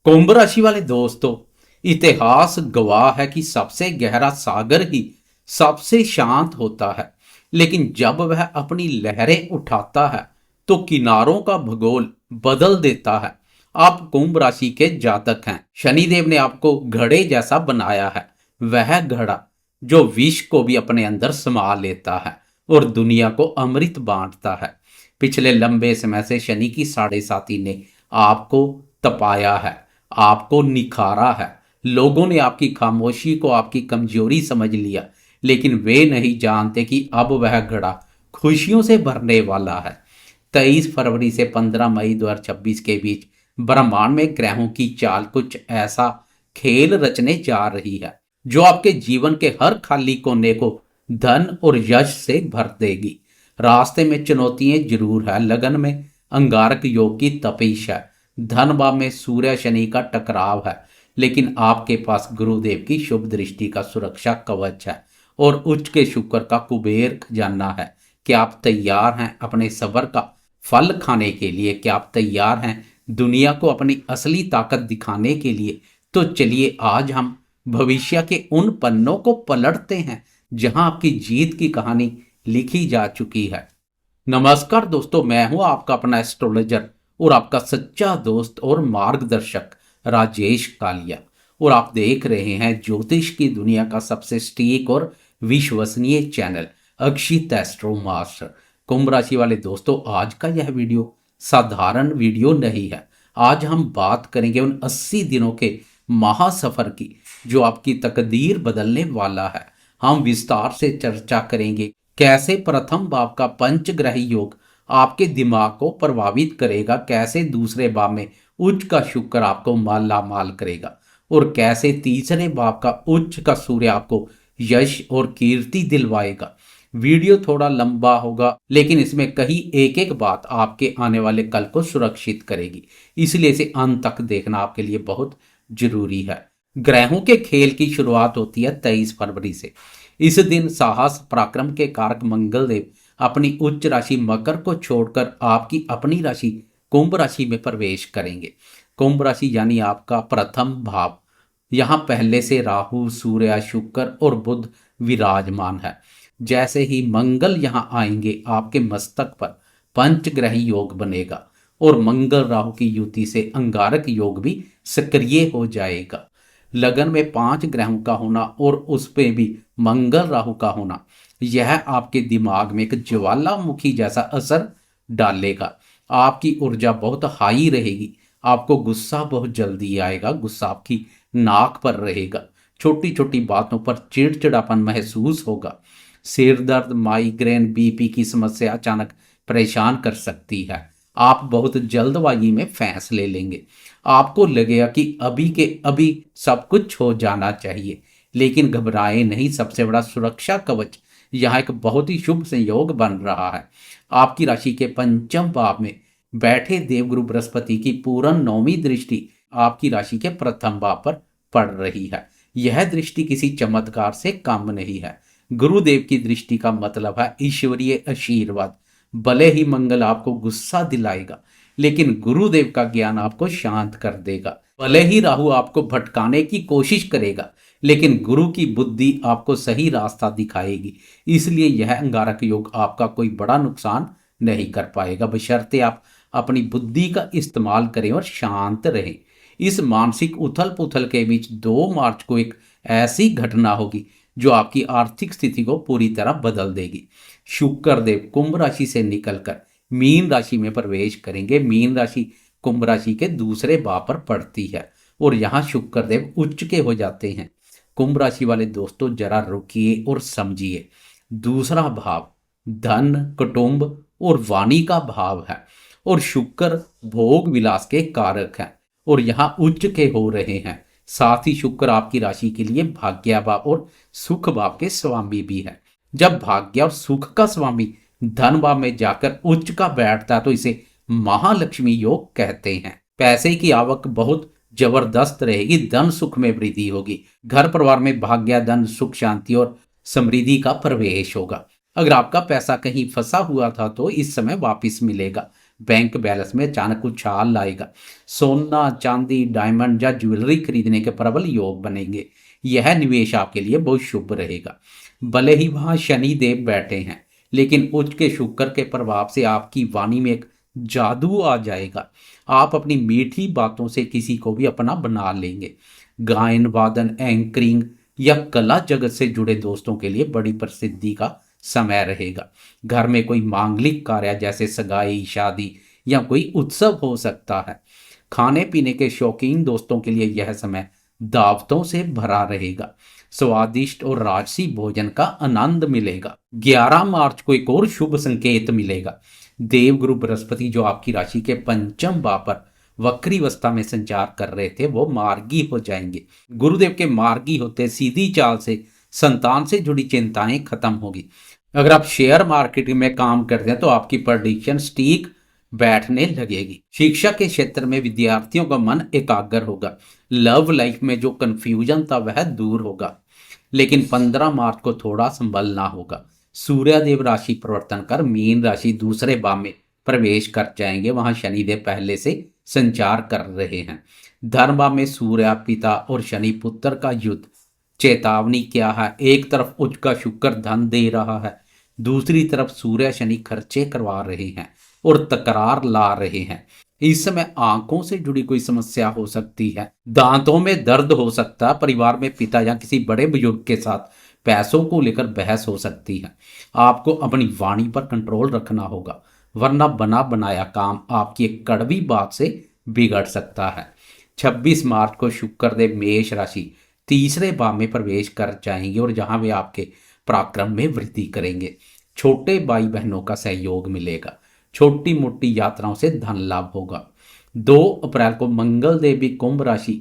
कुंभ राशि वाले दोस्तों, इतिहास गवाह है कि सबसे गहरा सागर ही सबसे शांत होता है। लेकिन जब वह अपनी लहरें उठाता है तो किनारों का भूगोल बदल देता है। आप कुंभ राशि के जातक हैं। शनिदेव ने आपको घड़े जैसा बनाया है। वह घड़ा जो विष को भी अपने अंदर समा लेता है और दुनिया को अमृत बांटता है। पिछले लंबे समय से शनि की साढ़े साती ने आपको तपाया है, आपको निखारा है। लोगों ने आपकी खामोशी को आपकी कमजोरी समझ लिया, लेकिन वे नहीं जानते कि अब वह घड़ा खुशियों से भरने वाला है। 23 फरवरी से 15 मई 2026 के बीच ब्रह्मांड में ग्रहों की चाल कुछ ऐसा खेल रचने जा रही है जो आपके जीवन के हर खाली कोने को धन और यश से भर देगी। रास्ते में चुनौतियां जरूर है। लगन में अंगारक योग की तपिश है। धन भाव में सूर्य शनि का टकराव है, लेकिन आपके पास गुरुदेव की शुभ दृष्टि का सुरक्षा कवच है और उच्च के शुक्र का कुबेर खजाना है। क्या आप तैयार हैं अपने सबर का फल खाने के लिए? क्या आप तैयार हैं दुनिया को अपनी असली ताकत दिखाने के लिए? तो चलिए आज हम भविष्य के उन पन्नों को पलटते हैं जहां आपकी जीत की कहानी लिखी जा चुकी है। नमस्कार दोस्तों, मैं हूं आपका अपना एस्ट्रोलॉजर और आपका सच्चा दोस्त और मार्गदर्शक राजेश कालिया। और आप देख रहे हैं ज्योतिष की दुनिया का सबसे सटीक और विश्वसनीय चैनल अक्षित एस्ट्रो मास्टर। कुंभ राशि वाले दोस्तों, आज का यह वीडियो साधारण वीडियो नहीं है। आज हम बात करेंगे उन 80 दिनों के महासफर की जो आपकी तकदीर बदलने वाला है। हम विस्तार से चर्चा करेंगे कैसे प्रथम भाव का पंचग्रह योग आपके दिमाग को प्रभावित करेगा, कैसे दूसरे भाव में उच्च का शुक्र आपको माला माल करेगा और कैसे तीसरे भाव का उच्च का सूर्य आपको यश और कीर्ति दिलवाएगा। वीडियो थोड़ा लंबा होगा, लेकिन इसमें कहीं एक एक बात आपके आने वाले कल को सुरक्षित करेगी, इसलिए इसे अंत तक देखना आपके लिए बहुत जरूरी है। ग्रहों के खेल की शुरुआत होती है 23 फरवरी से। इस दिन साहस पराक्रम के कारक मंगल देव अपनी उच्च राशि मकर को छोड़कर आपकी अपनी राशि कुंभ राशि में प्रवेश करेंगे। कुंभ राशि यानी आपका प्रथम भाव। यहाँ पहले से राहु, सूर्य, शुक्र और बुध विराजमान है। जैसे ही मंगल यहाँ आएंगे आपके मस्तक पर पंचग्रह योग बनेगा और मंगल राहु की युति से अंगारक योग भी सक्रिय हो जाएगा। लगन में 5 ग्रहों का होना और उस पे भी मंगल राहु का होना, यह आपके दिमाग में एक ज्वालामुखी जैसा असर डालेगा। आपकी ऊर्जा बहुत हाई रहेगी। आपको गुस्सा बहुत जल्दी आएगा। गुस्सा आपकी नाक पर रहेगा। छोटी छोटी बातों पर चिड़चिड़ापन महसूस होगा। सिर दर्द, माइग्रेन, बीपी की समस्या अचानक परेशान कर सकती है। आप बहुत जल्दबाजी में फैसले लेंगे। आपको लगेगा कि अभी के अभी सब कुछ हो जाना चाहिए, लेकिन घबराए नहीं। सबसे बड़ा सुरक्षा कवच यहाँ एक बहुत ही शुभ संयोग बन रहा है। आपकी राशि के पंचम भाव में बैठे देवगुरु बृहस्पति की पूर्ण 9वीं दृष्टि आपकी राशि के प्रथम भाव पर पड़ रही है। यह दृष्टि किसी चमत्कार से कम नहीं है। गुरुदेव की दृष्टि का मतलब है ईश्वरीय आशीर्वाद। भले ही मंगल आपको गुस्सा दिलाएगा, लेकिन गुरुदेव का ज्ञान आपको शांत कर देगा। भले ही राहु आपको भटकाने की कोशिश करेगा, लेकिन गुरु की बुद्धि आपको सही रास्ता दिखाएगी। इसलिए यह अंगारक योग आपका कोई बड़ा नुकसान नहीं कर पाएगा, बशर्ते आप अपनी बुद्धि का इस्तेमाल करें और शांत रहें। इस मानसिक उथल पुथल के बीच 2 मार्च को एक ऐसी घटना होगी जो आपकी आर्थिक स्थिति को पूरी तरह बदल देगी। शुक्र देव कुंभ राशि से निकलकर मीन राशि में प्रवेश करेंगे। मीन राशि कुंभ राशि के दूसरे भाव पर पड़ती है और यहाँ शुक्र देव उच्च के हो जाते हैं। कुंभ राशि वाले दोस्तों, जरा रुकिए और समझिए। दूसरा भाव धन, कुटुंब और वाणी का भाव है और शुक्र भोग विलास के कारक हैं और यहाँ उच्च के हो रहे हैं। साथ ही शुक्र आपकी राशि के लिए भाग्य भाव और सुख भाव के स्वामी भी है। जब भाग्य और सुख का स्वामी धन भाव में जाकर उच्च का बैठता है तो इसे महालक्ष्मी योग कहते हैं। पैसे की आवक बहुत जबरदस्त रहेगी। धन सुख में वृद्धि होगी। घर परिवार में भाग्य, धन, सुख, शांति और समृद्धि का प्रवेश होगा। अगर आपका पैसा कहीं फंसा हुआ था तो इस समय वापस मिलेगा। बैंक बैलेंस में अचानक उछाल लाएगा। सोना, चांदी, डायमंड या ज्वेलरी खरीदने के प्रबल योग बनेंगे। यह निवेश आपके लिए बहुत शुभ रहेगा। भले ही वहां शनि देव बैठे हैं, लेकिन उच्च के शुक्र के प्रभाव से आपकी वाणी में एक जादू आ जाएगा। आप अपनी मीठी बातों से किसी को भी अपना बना लेंगे। गायन वादन, एंकरिंग या कला जगत से जुड़े दोस्तों के लिए बड़ी प्रसिद्धि का समय रहेगा। घर में कोई मांगलिक कार्य जैसे सगाई, शादी या कोई उत्सव हो सकता है। खाने पीने के शौकीन दोस्तों के लिए यह समय दावतों से भरा रहेगा। स्वादिष्ट और राजसी भोजन का आनंद मिलेगा। 11 मार्च को एक और शुभ संकेत मिलेगा। देवगुरु बृहस्पति जो आपकी राशि के पंचम भाव पर वक्री अवस्था में संचार कर रहे थे, वो मार्गी हो जाएंगे। गुरुदेव के मार्गी होते सीधी चाल से संतान से जुड़ी चिंताएं खत्म होगी। अगर आप शेयर मार्केट में काम करते हैं तो आपकी प्रेडिक्शन ठीक बैठने लगेगी। शिक्षा के क्षेत्र में विद्यार्थियों का मन एकाग्र होगा। लव लाइफ में जो कंफ्यूजन था वह दूर होगा। लेकिन 15 मार्च को थोड़ा संभलना होगा। सूर्यदेव राशि परिवर्तन कर मीन राशि दूसरे भाव में प्रवेश कर जाएंगे। वहां शनिदेव पहले से संचार कर रहे हैं। धर्म भाव में सूर्य पिता और शनि पुत्र का युद्ध। चेतावनी क्या है? एक तरफ उच्च का शुक्र धन दे रहा है, दूसरी तरफ सूर्य शनि खर्चे करवा रहे हैं और तकरार ला रहे हैं। इस समय आंखों से जुड़ी कोई समस्या हो सकती है, दांतों में दर्द हो सकता है, परिवार में पिता या किसी बड़े बुजुर्ग के साथ पैसों को लेकर बहस हो सकती है। आपको अपनी वाणी पर कंट्रोल रखना होगा, वरना बना बनाया काम आपकी एक कड़वी बात से बिगड़ सकता है। 26 मार्च को शुक्रदेव मेष राशि तीसरे भाव में प्रवेश कर जाएंगे और जहां वे आपके पराक्रम में वृद्धि करेंगे। छोटे भाई बहनों का सहयोग मिलेगा। छोटी मोटी यात्राओं से धन लाभ होगा। 2 अप्रैल को मंगल देव भी कुंभ राशि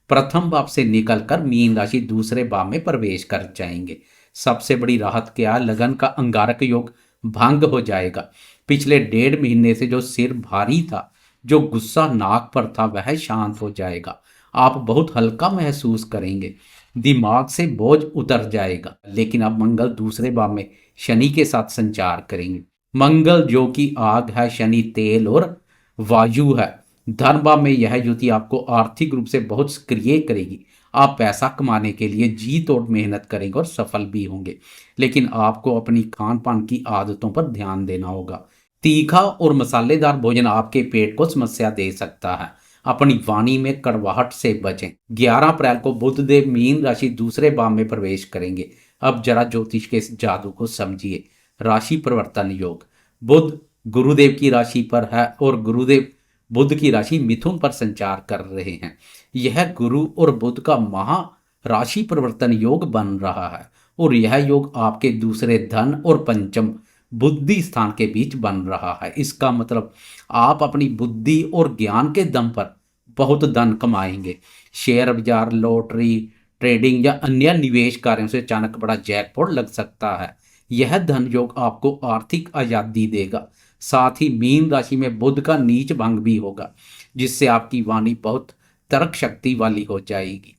प्रथम भाव से निकलकर मीन राशि दूसरे भाव में प्रवेश कर जाएंगे। सबसे बड़ी राहत क्या? लगन का अंगारक योग भंग हो जाएगा। पिछले 1.5 महीने से जो सिर भारी था, जो गुस्सा नाक पर था, वह शांत हो जाएगा। आप बहुत हल्का महसूस करेंगे। दिमाग से बोझ उतर जाएगा। लेकिन अब मंगल दूसरे भाव में शनि के साथ संचार करेंगे। मंगल जो कि आग है, शनि तेल और वायु है। धर्म भाव में यह युति आपको आर्थिक रूप से बहुत सक्रिय करेगी। आप पैसा कमाने के लिए जी तोड़ मेहनत करेंगे और सफल भी होंगे। लेकिन आपको अपनी खान पान की आदतों पर ध्यान देना होगा। तीखा और मसालेदार भोजन आपके पेट को समस्या दे सकता है। अपनी वाणी में कड़वाहट से बचें। 11 अप्रैल को बुध देव मीन राशि दूसरे भाव में प्रवेश करेंगे। अब जरा ज्योतिष के इस जादू को समझिए। राशि परिवर्तन योग। बुध गुरुदेव की राशि पर है और गुरुदेव बुध की राशि मिथुन पर संचार कर रहे हैं। यह गुरु और बुध का महा राशि परिवर्तन योग बन रहा है और यह योग आपके दूसरे धन और पंचम बुद्धि स्थान के बीच बन रहा है। इसका मतलब आप अपनी बुद्धि और ज्ञान के दम पर बहुत धन कमाएंगे। शेयर बाजार, लॉटरी, ट्रेडिंग या अन्य निवेश कार्यों से अचानक बड़ा जैकपॉट लग सकता है। यह धन योग आपको आर्थिक आजादी देगा। साथ ही मीन राशि में बुध का नीच भंग भी होगा, जिससे आपकी वाणी बहुत तर्क शक्ति वाली हो जाएगी।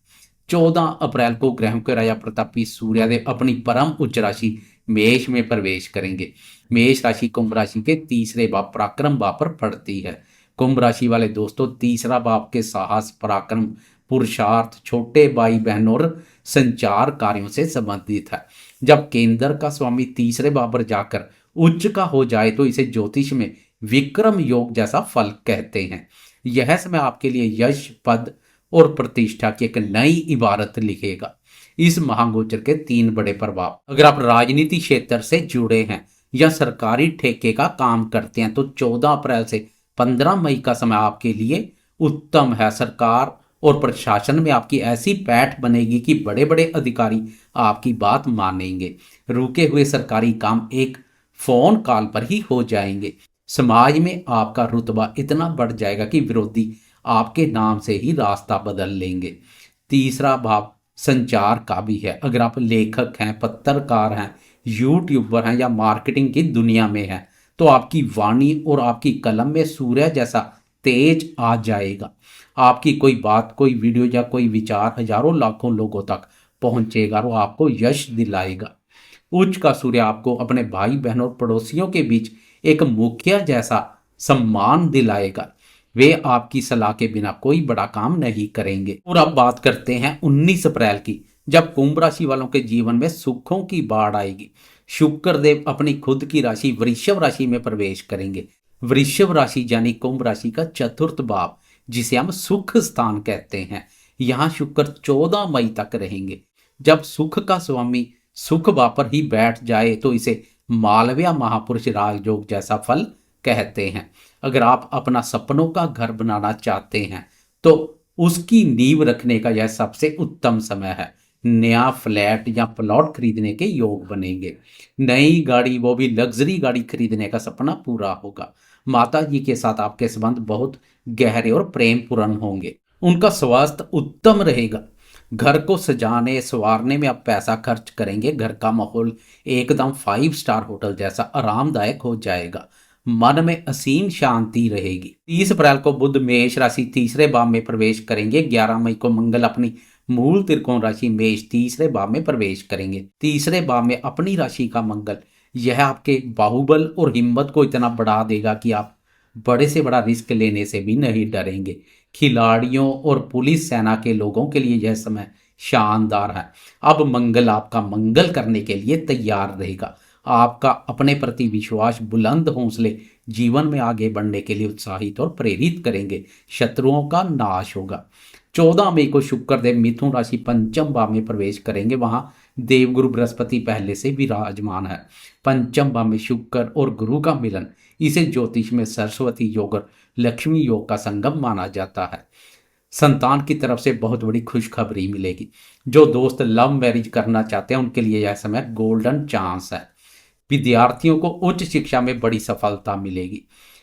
14 अप्रैल को ग्रहों के राजा प्रतापी सूर्यदेव अपनी परम उच्च राशि मेष में प्रवेश करेंगे। मेष राशि कुंभ राशि के तीसरे भाव पराक्रम भाव पर पड़ती है। कुंभ राशि वाले दोस्तों, तीसरा भाव के साहस, पराक्रम, पुरुषार्थ, छोटे भाई बहनों और संचार कार्यों से संबंधित है। जब केंद्र का स्वामी तीसरे भाव पर जाकर उच्च का हो जाए तो इसे ज्योतिष में विक्रम योग जैसा फल कहते हैं। यह समय आपके लिए यश, पद और प्रतिष्ठा की एक नई इबारत लिखेगा। इस महागोचर के 3 बड़े प्रभाव। अगर आप राजनीति क्षेत्र से जुड़े हैं या सरकारी ठेके का काम करते हैं तो 14 अप्रैल से 15 मई का समय आपके लिए उत्तम है। सरकार और प्रशासन में आपकी ऐसी पैठ बनेगी कि बड़े बड़े अधिकारी आपकी बात मानेंगे। रुके हुए सरकारी काम एक फोन कॉल पर ही हो जाएंगे। समाज में आपका रुतबा इतना बढ़ जाएगा कि विरोधी आपके नाम से ही रास्ता बदल लेंगे। तीसरा भाव संचार का भी है। अगर आप लेखक हैं, पत्रकार हैं, यूट्यूबर हैं या मार्केटिंग की दुनिया में हैं तो आपकी वाणी और आपकी कलम में सूर्य जैसा तेज आ जाएगा। आपकी कोई बात, कोई वीडियो या कोई विचार हजारों लाखों लोगों तक पहुंचेगा और आपको यश दिलाएगा। उच्च का सूर्य आपको अपने भाई बहनों और पड़ोसियों के बीच एक मुखिया जैसा सम्मान दिलाएगा। वे आपकी सलाह के बिना कोई बड़ा काम नहीं करेंगे। और अब बात करते हैं 19 अप्रैल की, जब कुंभ राशि वालों के जीवन में सुखों की बाढ़ आएगी। शुक्र देव अपनी खुद की राशि वृषभ राशि में प्रवेश करेंगे। वृषभ राशि यानी कुंभ राशि का चतुर्थ भाव, जिसे हम सुख स्थान कहते हैं, यहाँ शुक्र 14 मई तक रहेंगे। जब सुख का स्वामी सुख भाव पर ही बैठ जाए तो इसे मालव्य महापुरुष राजयोग जैसा फल कहते हैं। अगर आप अपना सपनों का घर बनाना चाहते हैं तो उसकी नींव रखने का यह सबसे उत्तम समय है। नया फ्लैट या प्लॉट खरीदने के योग बनेंगे। नई गाड़ी, वो भी लग्जरी गाड़ी खरीदने का सपना पूरा होगा। माता जी के साथ आपके संबंध बहुत गहरे और प्रेम पूर्ण होंगे। उनका स्वास्थ्य उत्तम रहेगा। घर को सजाने संवारने में आप पैसा खर्च करेंगे। घर का माहौल एकदम 5 स्टार होटल जैसा आरामदायक हो जाएगा। मन में असीम शांति रहेगी। 30 अप्रैल को बुध मेष राशि तीसरे भाव में प्रवेश करेंगे। 11 मई को मंगल अपनी मूल त्रिकोण राशि मेष तीसरे भाव में प्रवेश करेंगे। तीसरे भाव में अपनी राशि का मंगल, यह आपके बाहुबल और हिम्मत को इतना बढ़ा देगा कि आप बड़े से बड़ा रिस्क लेने से भी नहीं डरेंगे। खिलाड़ियों और पुलिस सेना के लोगों के लिए यह समय शानदार है। अब मंगल आपका मंगल करने के लिए तैयार रहेगा। आपका अपने प्रति विश्वास, बुलंद हौसले जीवन में आगे बढ़ने के लिए उत्साहित और प्रेरित करेंगे। शत्रुओं का नाश होगा। 14 मई को शुक्रदेव मिथुन राशि पंचम भाव में प्रवेश करेंगे। वहां देवगुरु बृहस्पति पहले से विराजमान है। पंचम भाव में शुक्र और गुरु का मिलन, इसे ज्योतिष में सरस्वती योग और लक्ष्मी योग का संगम माना जाता है। संतान की तरफ से बहुत बड़ी खुशखबरी मिलेगी। जो दोस्त लव मैरिज करना चाहते हैं उनके लिए यह समय गोल्डन चांस है। विद्यार्थियों को उच्च शिक्षा में बड़ी सफलता मिलेगी।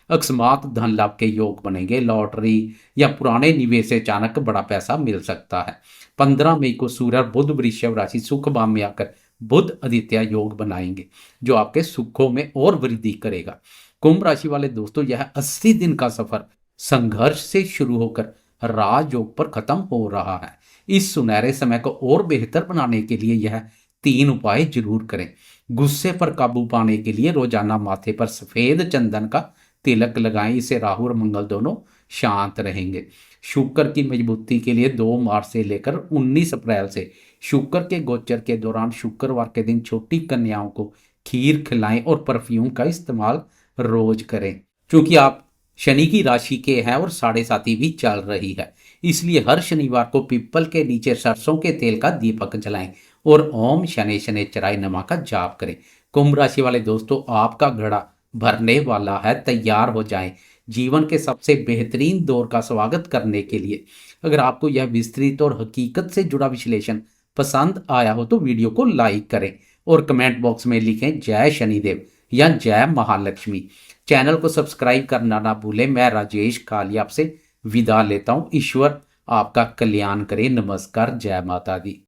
अकस्मात धन लाभ के योग बनेंगे। लॉटरी या पुराने निवेश से अचानक बड़ा पैसा मिल सकता है। 15 मई को सूर्य और बुध वृषभ राशि सुख भाव में आकर बुध आदित्य योग बनाएंगे, जो आपके सुखों में और वृद्धि करेगा। कुंभ राशि वाले दोस्तों, यह 80 दिन का सफर संघर्ष से शुरू होकर राजयोग पर खत्म हो रहा है। इस सुनहरे समय को और बेहतर बनाने के लिए यह 3 उपाय जरूर करें। गुस्से पर काबू पाने के लिए रोजाना माथे पर सफेद चंदन का तिलक लगाएं। इससे राहु और मंगल दोनों शांत रहेंगे। शुक्र की मजबूती के लिए 2 मार्च से लेकर 19 अप्रैल से शुक्र के गोचर के दौरान शुक्रवार के दिन छोटी कन्याओं को खीर खिलाएं और परफ्यूम का इस्तेमाल रोज करें। क्योंकि आप शनि की राशि के हैं और 7.5 भी चल रही है, इसलिए हर शनिवार को पीपल के नीचे सरसों के तेल का दीपक जलाएं और ओम शनि शनिचराय नमः का जाप करें। कुंभ राशि वाले दोस्तों, आपका घड़ा भरने वाला है। तैयार हो जाएं जीवन के सबसे बेहतरीन दौर का स्वागत करने के लिए। अगर आपको यह विस्तृत और हकीकत से जुड़ा विश्लेषण पसंद आया हो तो वीडियो को लाइक करें और कमेंट बॉक्स में लिखें जय शनिदेव या जय महालक्ष्मी। चैनल को सब्सक्राइब करना ना भूलें। मैं राजेश कालिया आपसे विदा लेता हूं। ईश्वर आपका कल्याण करे। नमस्कार। जय माता दी।